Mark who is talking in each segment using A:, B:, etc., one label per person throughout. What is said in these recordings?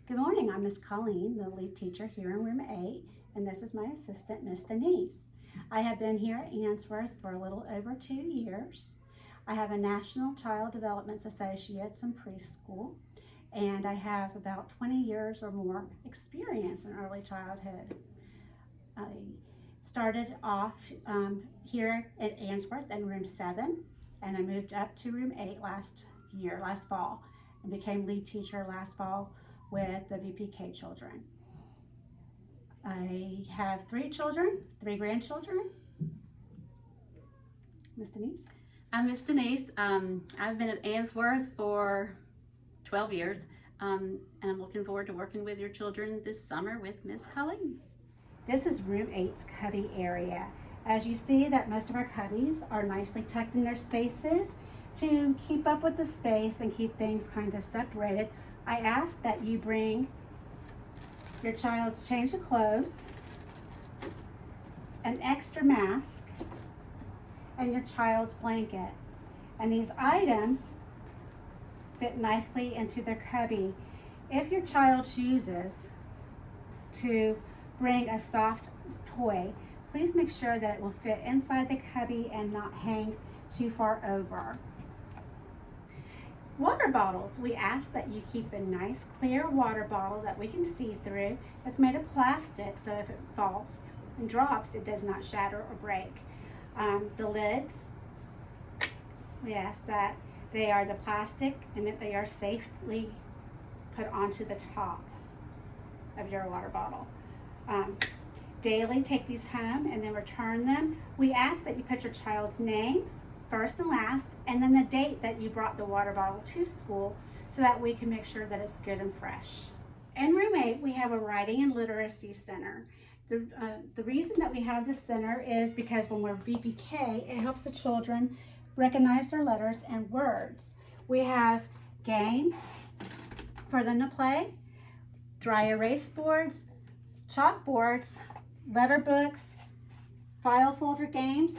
A: Good morning, I'm Miss Colleen, the lead teacher here in room 8, and this is my assistant, Miss DeNeese. I have been here at Ainsworth for a little over 2 years. I have a National Child Development Associates in preschool, and I have about 20 years or more experience in early childhood. I started off here at Ainsworth in room 7, and I moved up to room 8 last fall, and became lead teacher last fall with the VPK children. I have 3 children, 3 grandchildren. Miss DeNeese?
B: I'm Miss DeNeese. I've been at Ainsworth for 12 years, and I'm looking forward to working with your children this summer with Miss Colleen.
A: This is room 8's cubby area. As you see that most of our cubbies are nicely tucked in their spaces. To keep up with the space and keep things kind of separated, I ask that you bring your child's change of clothes, an extra mask, and your child's blanket. And these items fit nicely into their cubby. If your child chooses to bring a soft toy, please make sure that it will fit inside the cubby and not hang too far over. Water bottles, we ask that you keep a nice clear water bottle that we can see through. It's made of plastic, so if it falls and drops, it does not shatter or break. The lids, we ask that they are the plastic and that they are safely put onto the top of your water bottle. Daily take these home and then return them. We ask that you put your child's name first and last, and then the date that you brought the water bottle to school, so that we can make sure that it's good and fresh. In room 8, we have a writing and literacy center. The reason that we have this center is because when we're VPK, it helps the children recognize their letters and words. We have games for them to play, dry erase boards, chalkboards, letter books, file folder games,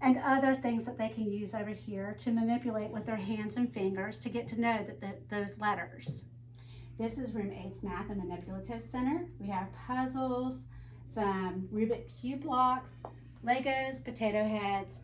A: and other things that they can use over here to manipulate with their hands and fingers to get to know those letters. This is room 8's Math and Manipulative Center. We have puzzles, some Rubik Cube blocks, Legos, potato heads,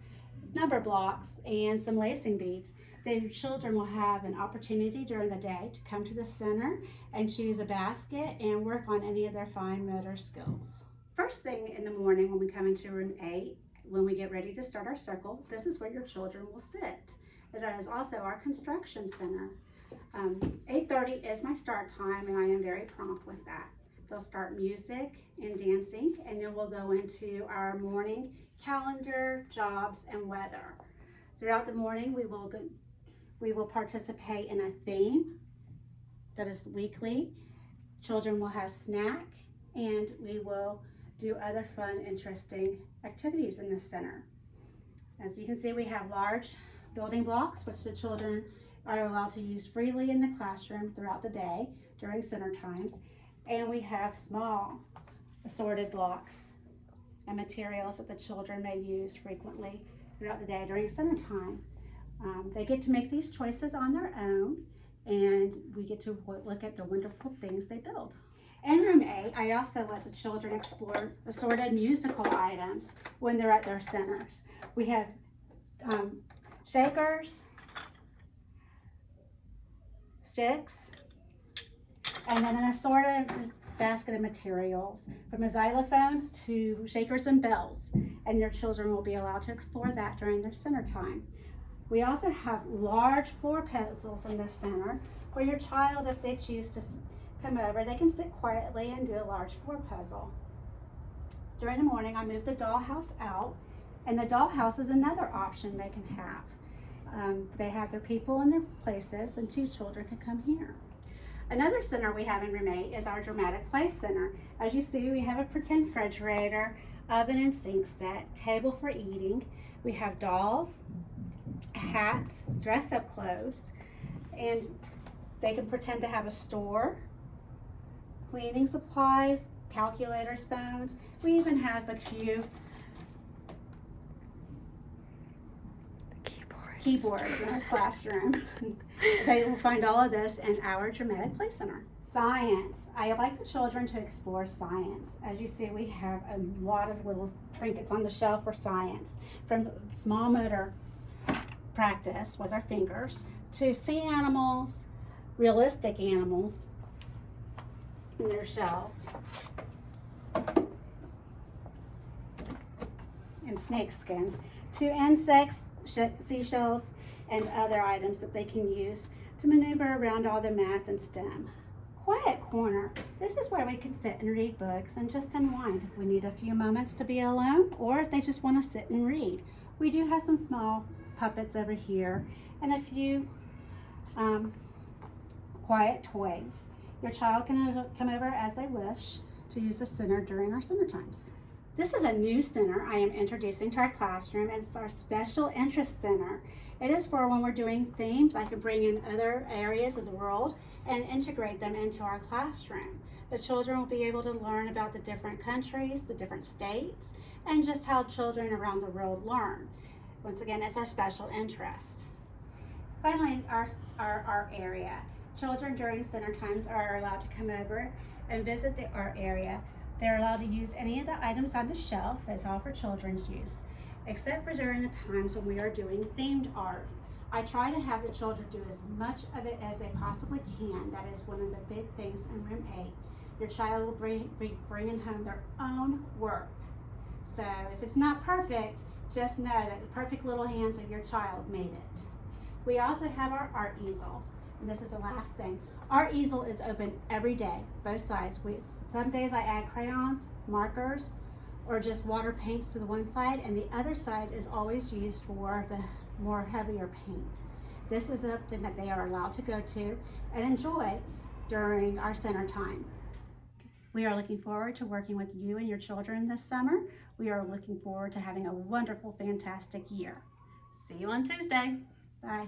A: number blocks, and some lacing beads. The children will have an opportunity during the day to come to the center and choose a basket and work on any of their fine motor skills. First thing in the morning when we come into room 8, when we get ready to start our circle, this is where your children will sit. It is also our construction center. 8:30 is my start time, and I am very prompt with that. They'll start music and dancing, and then we'll go into our morning calendar, jobs, and weather. Throughout the morning, we will participate in a theme that is weekly. Children will have snack, and we will do other fun, interesting activities in the center. As you can see, we have large building blocks, which the children are allowed to use freely in the classroom throughout the day during center times. And we have small assorted blocks and materials that the children may use frequently throughout the day during center time. They get to make these choices on their own, and we get to look at the wonderful things they build. In room 8, I also let the children explore assorted musical items when they're at their centers. We have shakers, sticks, and then an assorted basket of materials, from xylophones to shakers and bells, and your children will be allowed to explore that during their center time. We also have large floor puzzles in the center where your child, if they choose to come over, they can sit quietly and do a large floor puzzle. During the morning, I move the dollhouse out, and the dollhouse is another option they can have. They have their people in their places, and 2 children can come here. Another center we have in room 8 is our dramatic play center. As you see, we have a pretend refrigerator, oven and sink set, table for eating. We have dolls, hats, dress-up clothes, and they can pretend to have a store, cleaning supplies, calculators, phones. We even have a few keyboards in our classroom. They will find all of this in our Dramatic Play Center. Science. I like the children to explore science. As you see, we have a lot of little trinkets on the shelf for science, from small motor practice with our fingers to sea animals, realistic animals in their shells, and snake skins, to insects, seashells, and other items that they can use to maneuver around all the math and STEM. Quiet corner. This is where we can sit and read books and just unwind if we need a few moments to be alone, or if they just want to sit and read. We do have some small puppets over here and a few quiet toys. Your child can come over as they wish to use the center during our center times. This is a new center I am introducing to our classroom, and it's our special interest center. It is for when we're doing themes. I can bring in other areas of the world and integrate them into our classroom. The children will be able to learn about the different countries, the different states, and just how children around the world learn. Once again, it's our special interest. Finally, our art area. Children during center times are allowed to come over and visit the art area. They're allowed to use any of the items on the shelf. It's all for children's use, except for during the times when we are doing themed art. I try to have the children do as much of it as they possibly can. That is one of the big things in room 8. Your child will be bringing home their own work. So if it's not perfect, just know that the perfect little hands of your child made it. We also have our art easel, and this is the last thing. Our easel is open every day, both sides. Some days I add crayons, markers, or just water paints to the one side, and the other side is always used for the more heavier paint. This is something that they are allowed to go to and enjoy during our center time. We are looking forward to working with you and your children this summer. We are looking forward to having a wonderful, fantastic year.
B: See you on Tuesday.
A: Bye.